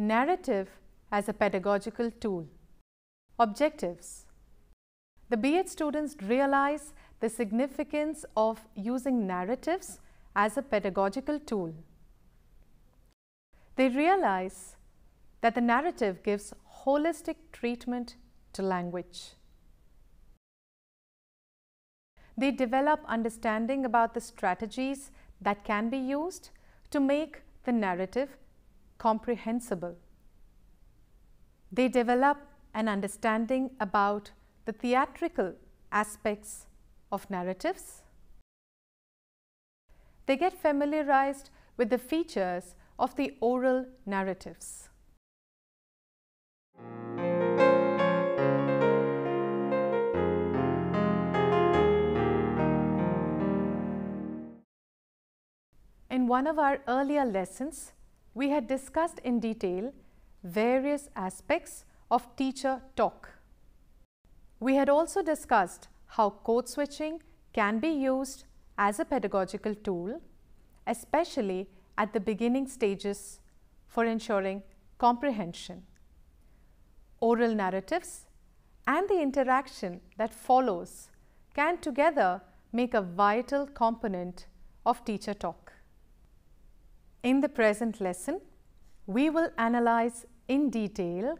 Narrative as a pedagogical tool. Objectives. The B.Ed students realize the significance of using narratives as a pedagogical tool. They realize that the narrative gives holistic treatment to language. They develop understanding about the strategies that can be used to make the narrative comprehensible. They develop an understanding about the theatrical aspects of narratives. They get familiarized with the features of the oral narratives. In one of our earlier lessons, we had discussed in detail various aspects of teacher talk. We had also discussed how code switching can be used as a pedagogical tool, especially at the beginning stages for ensuring comprehension. Oral narratives and the interaction that follows can together make a vital component of teacher talk. In the present lesson, we will analyze in detail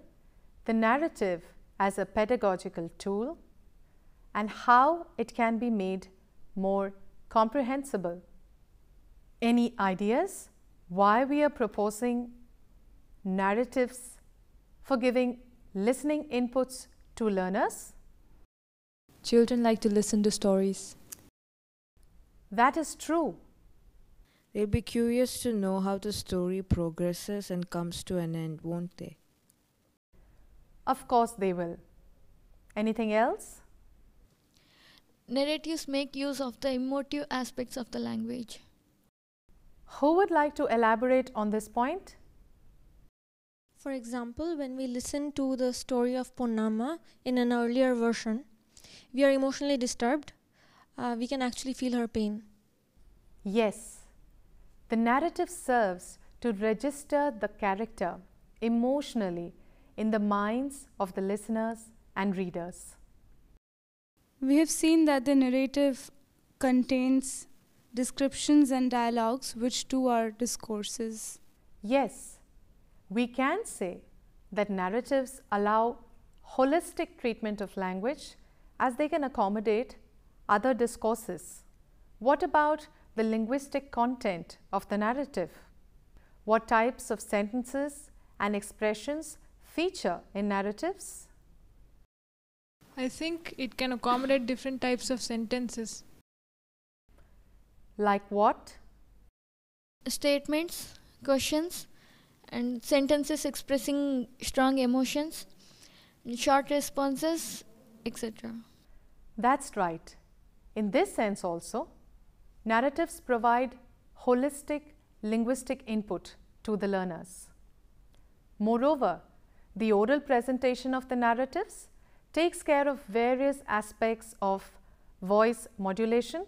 the narrative as a pedagogical tool and how it can be made more comprehensible. Any ideas why we are proposing narratives for giving listening inputs to learners? Children like to listen to stories. That is true. They'll be curious to know how the story progresses and comes to an end, won't they? Of course they will. Anything else? Narratives make use of the emotive aspects of the language. Who would like to elaborate on this point? For example, when we listen to the story of Ponnamma in an earlier version, we are emotionally disturbed. We can actually feel her pain. Yes. The narrative serves to register the character emotionally in the minds of the listeners and readers. We have seen that the narrative contains descriptions and dialogues, which too are discourses. Yes, we can say that narratives allow holistic treatment of language as they can accommodate other discourses. What about the linguistic content of the narrative? What types of sentences and expressions feature in narratives? I think it can accommodate different types of sentences. Like what? Statements, questions, and sentences expressing strong emotions, short responses, etc. That's right. In this sense also, narratives provide holistic linguistic input to the learners. Moreover, the oral presentation of the narratives takes care of various aspects of voice modulation.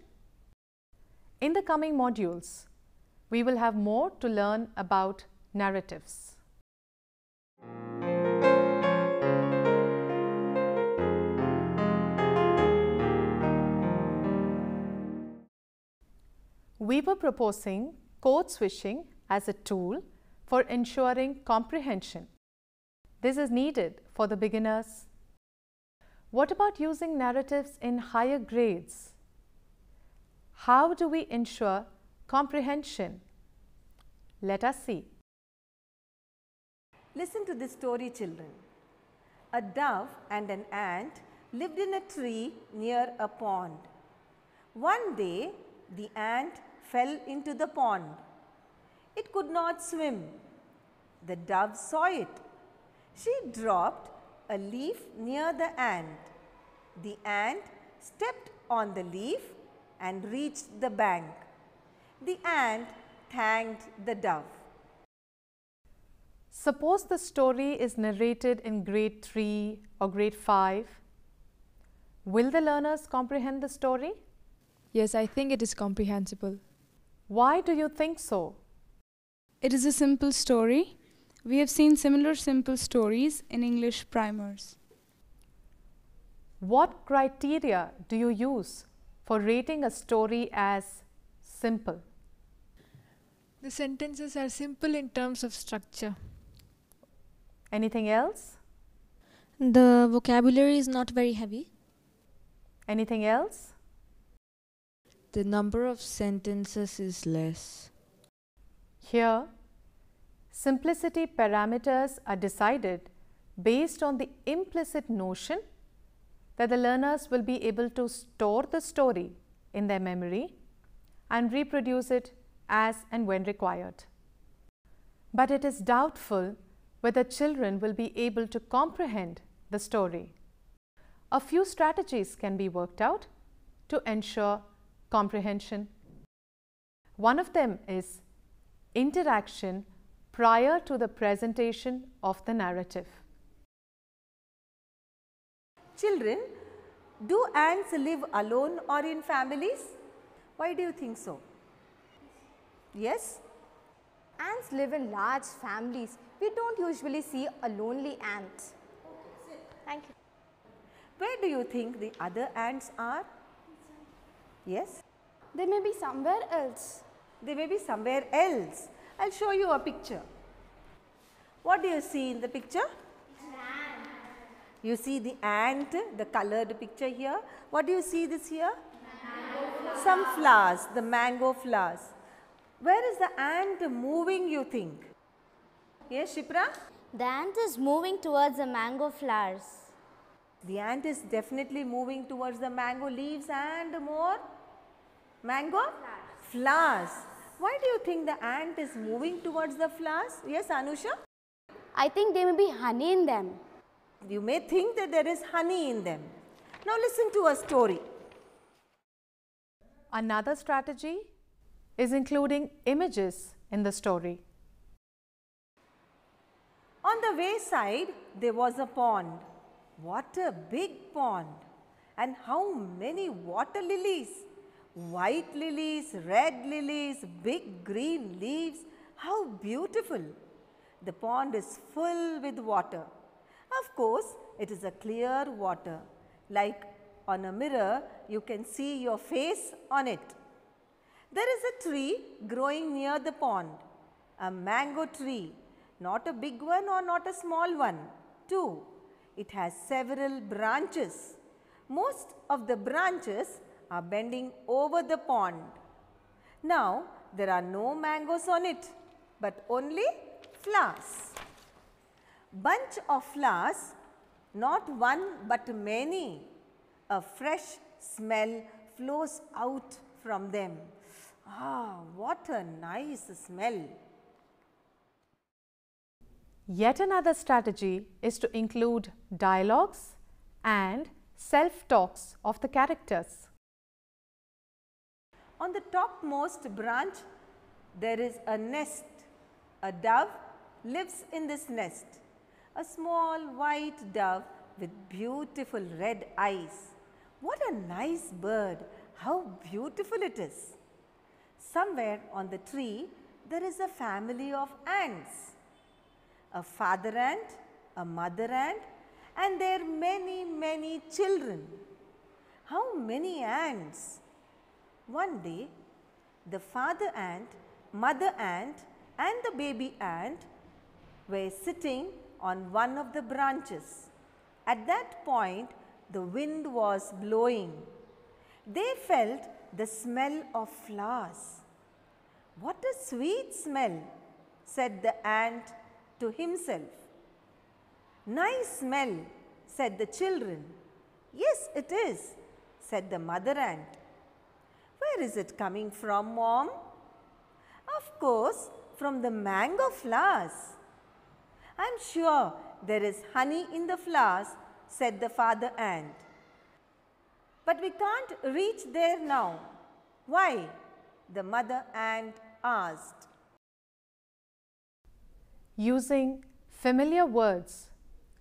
In the coming modules, we will have more to learn about narratives. We were proposing code switching as a tool for ensuring comprehension. This is needed for the beginners. What about using narratives in higher grades? How do we ensure comprehension? Let us see. Listen to this story, children. A dove and an ant lived in a tree near a pond. One day, the ant fell into the pond. It could not swim. The dove saw it. She dropped a leaf near the ant. The ant stepped on the leaf and reached the bank. The ant thanked the dove. Suppose the story is narrated in grade 3 or grade 5. Will the learners comprehend the story? Yes, I think it is comprehensible. Why do you think so? It is a simple story We have seen similar simple stories in English primers. What criteria do you use for rating a story as simple? The sentences are simple in terms of structure. Anything else? The vocabulary is not very heavy. Anything else? The number of sentences is less. Here, simplicity parameters are decided based on the implicit notion that the learners will be able to store the story in their memory and reproduce it as and when required. But it is doubtful whether children will be able to comprehend the story. A few strategies can be worked out to ensure comprehension. One of them is interaction prior to the presentation of the narrative. Children, do ants live alone or in families? Why do you think so? Yes? Ants live in large families. We don't usually see a lonely ant. Thank you. Where do you think the other ants are? Yes? They may be somewhere else. They may be somewhere else. I'll show you a picture. What do you see in the picture? You see the ant, the colored picture here. What do you see this here? Some flowers, the mango flowers. Where is the ant moving, you think? Yes, Shipra? The ant is moving towards the mango flowers. The ant is definitely moving towards the mango leaves and more mango flowers. Why do you think the ant is moving towards the flowers? Yes, Anusha? I think there may be honey in them. You may think that there is honey in them. Now listen to a story. Another strategy is including images in the story. On the wayside, there was a pond. What a big pond! And how many water lilies! White lilies, red lilies, big green leaves. How beautiful! The pond is full with water. Of course, it is a clear water. Like on a mirror, you can see your face on it. There is a tree growing near the pond, a mango tree, not a big one or not a small one, too. It has several branches. Most of the branches are bending over the pond. Now, there are no mangoes on it, but only flowers. Bunch of flowers, not one but many. A fresh smell flows out from them. Ah, what a nice smell! Yet another strategy is to include dialogues and self-talks of the characters. On the topmost branch, there is a nest. A dove lives in this nest. A small white dove with beautiful red eyes. What a nice bird! How beautiful it is! Somewhere on the tree, there is a family of ants. A father ant, a mother ant, and their many children. How many ants? One day, the father ant, mother ant, and the baby ant were sitting on one of the branches. At that point, the wind was blowing. They felt the smell of flowers. What a sweet smell, said the ant to himself. Nice smell, said the children. Yes, it is, said the mother ant. Where is it coming from, Mom? Of course, from the mango flowers. I am sure there is honey in the flowers, said the father ant. But we can't reach there now. Why? The mother ant asked. Using familiar words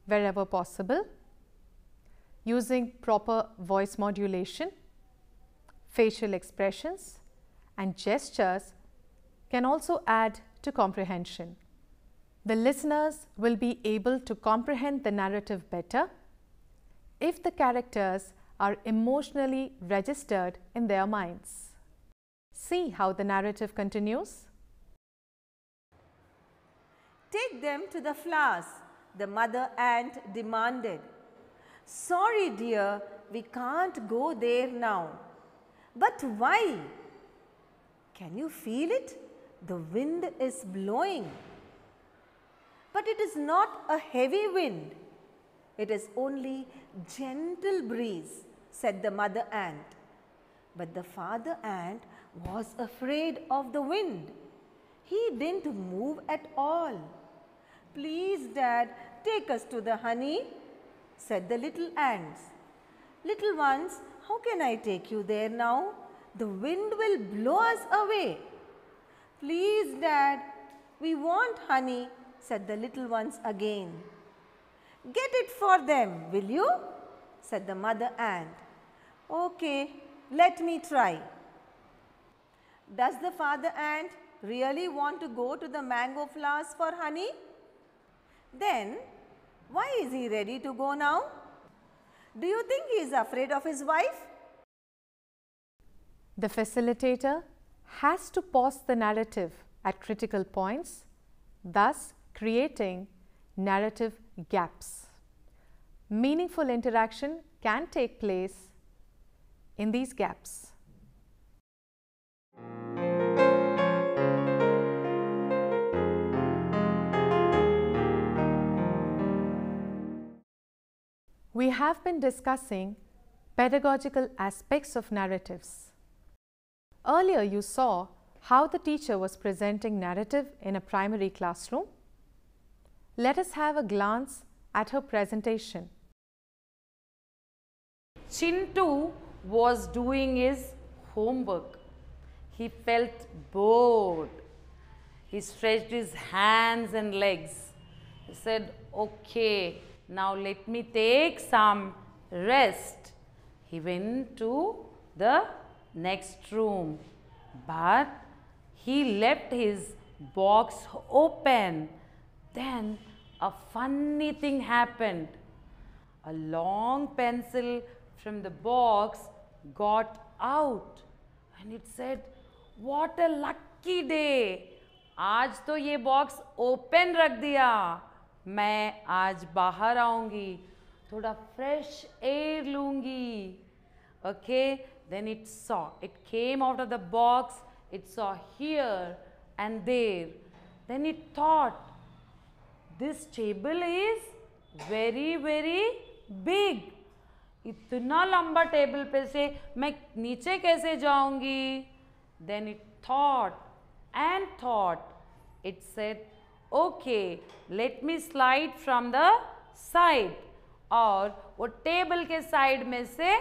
wherever possible, using proper voice modulation, facial expressions and gestures can also add to comprehension. The listeners will be able to comprehend the narrative better if the characters are emotionally registered in their minds. See how the narrative continues. Take them to the flowers, the mother ant demanded. Sorry, dear, we can't go there now. But why? Can you feel it? The wind is blowing. But it is not a heavy wind. It is only gentle breeze, said the mother ant. But the father ant was afraid of the wind. He didn't move at all. Please, Dad, take us to the honey, said the little ants. Little ones, how can I take you there now? The wind will blow us away. Please, Dad, we want honey, said the little ones again. Get it for them, will you? Said the mother ant. Okay, let me try. Does the father ant really want to go to the mango flowers for honey? Then, why is he ready to go now? Do you think he is afraid of his wife? The facilitator has to pause the narrative at critical points, thus creating narrative gaps. Meaningful interaction can take place in these gaps. We have been discussing pedagogical aspects of narratives. Earlier you saw how the teacher was presenting narrative in a primary classroom. Let us have a glance at her presentation. Chintu was doing his homework. He felt bored. He stretched his hands and legs. He said, okay, now let me take some rest. He went to the next room, but he left his box open. Then a funny thing happened. A long pencil from the box got out and it said, what a lucky day. आज तो ये box open रख दिया, मैं आज बाहर आऊंगी, थोड़ा फ्रेश एयर लूंगी. Okay, then it saw, it came out of the box, it saw here and there. Then it thought, this table is very big. इतना लंबा टेबल पे से मैं नीचे कैसे जाऊंगी? Then it thought and thought. It said, okay, let me slide from the side. और वो टेबल के साइड में से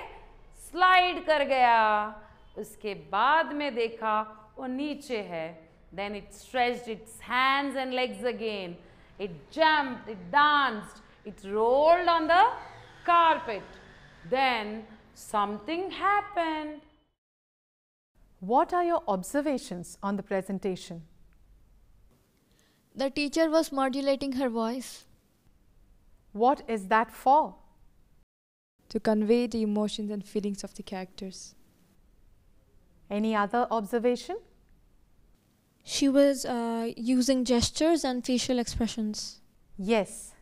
स्लाइड कर गया. उसके बाद में देखा वो नीचे है. Then it stretched its hands and legs again. It jumped, it danced, it rolled on the carpet. Then something happened. What are your observations on the presentation? The teacher was modulating her voice. What is that for? To convey the emotions and feelings of the characters. Any other observation? She was using gestures and facial expressions. Yes,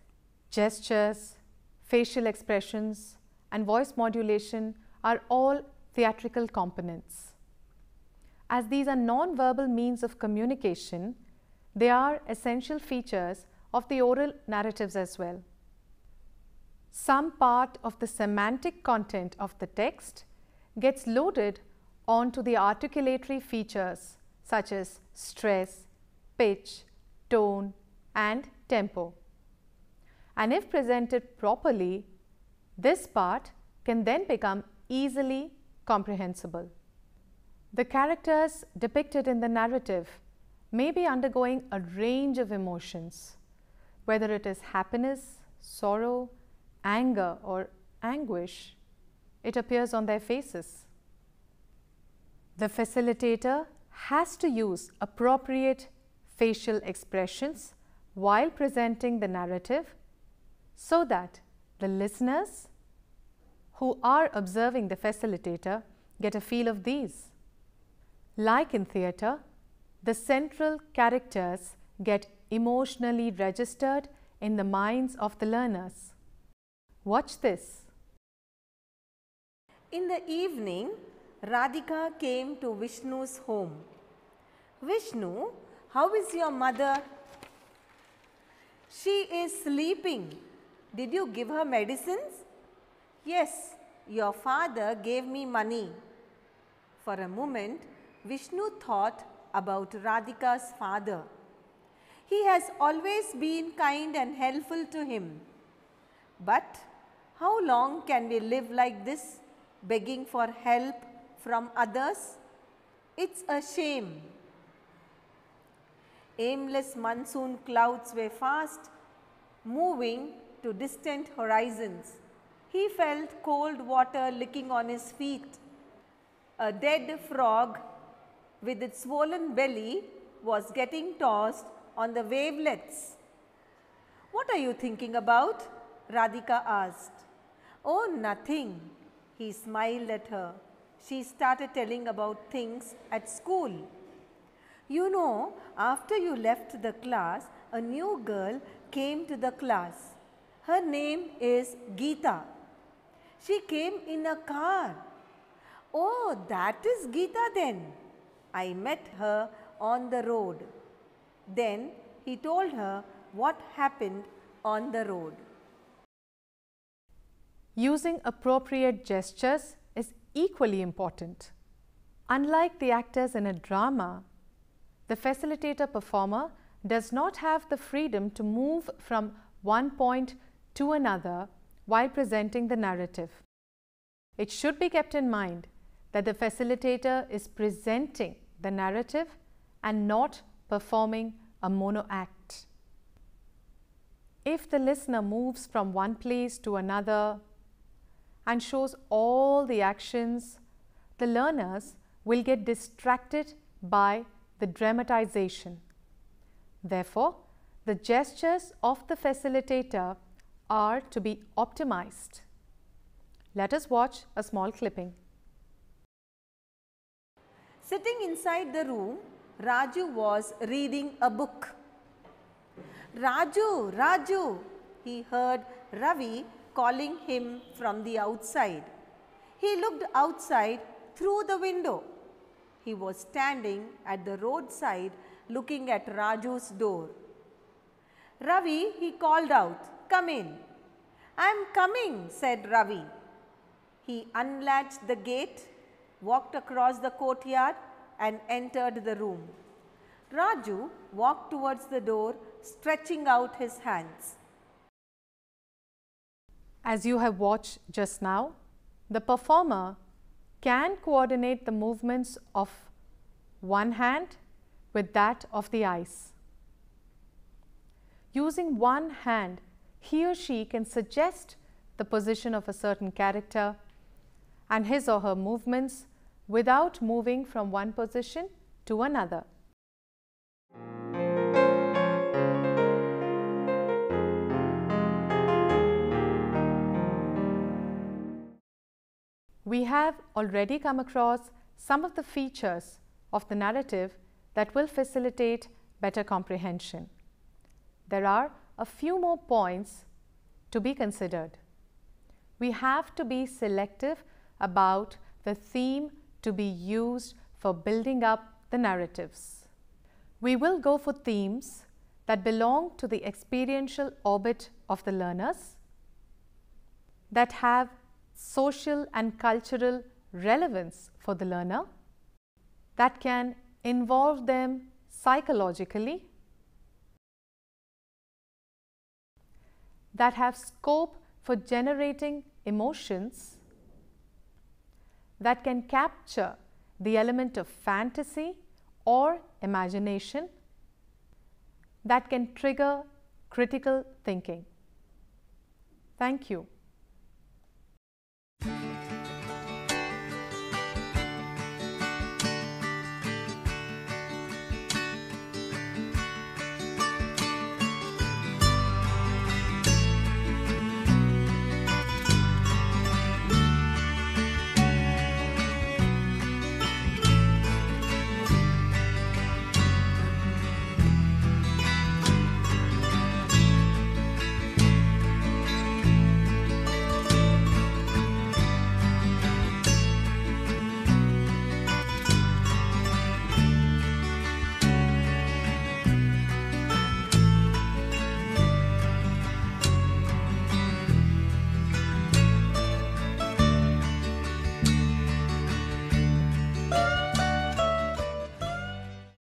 gestures, facial expressions and voice modulation are all theatrical components. As these are non-verbal means of communication, they are essential features of the oral narratives as well. Some part of the semantic content of the text gets loaded onto the articulatory features such as stress, pitch, tone and tempo. And if presented properly, this part can then become easily comprehensible. The characters depicted in the narrative may be undergoing a range of emotions, whether it is happiness, sorrow, anger or anguish. It appears on their faces. The facilitator has to use appropriate facial expressions while presenting the narrative so that the listeners who are observing the facilitator get a feel of these. Like in theatre, the central characters get emotionally registered in the minds of the learners. Watch this. In the evening, Radhika came to Vishnu's home. Vishnu, how is your mother? She is sleeping. Did you give her medicines? Yes, your father gave me money. For a moment, Vishnu thought about Radhika's father. He has always been kind and helpful to him. But how long can we live like this, begging for help from others? It's a shame. Aimless monsoon clouds were fast moving to distant horizons. He felt cold water licking on his feet. A dead frog with its swollen belly was getting tossed on the wavelets. What are you thinking about? Radhika asked. Oh, nothing. He smiled at her. She started telling about things at school. You know, after you left the class, a new girl came to the class. Her name is Geeta. She came in a car. Oh, that is Geeta then. I met her on the road. Then he told her what happened on the road. Using appropriate gestures is equally important. Unlike the actors in a drama, the facilitator performer does not have the freedom to move from one point to another while presenting the narrative. It should be kept in mind that the facilitator is presenting the narrative and not performing a mono act. If the listener moves from one place to another and shows all the actions, the learners will get distracted by the dramatization. Therefore, the gestures of the facilitator are to be optimized. Let us watch a small clipping. Sitting inside the room, Raju was reading a book. Raju, Raju, he heard Ravi calling him from the outside. He looked outside through the window. He was standing at the roadside looking at Raju's door. Ravi, he called out, "Come in." "I'm coming," said Ravi. He unlatched the gate, walked across the courtyard and entered the room. Raju walked towards the door, stretching out his hands. As you have watched just now, the performer can coordinate the movements of one hand with that of the eyes. Using one hand, he or she can suggest the position of a certain character and his or her movements without moving from one position to another. We have already come across some of the features of the narrative that will facilitate better comprehension. There are a few more points to be considered. We have to be selective about the theme to be used for building up the narratives. We will go for themes that belong to the experiential orbit of the learners, that have social and cultural relevance for the learner, that can involve them psychologically, that have scope for generating emotions, that can capture the element of fantasy or imagination, that can trigger critical thinking. Thank you.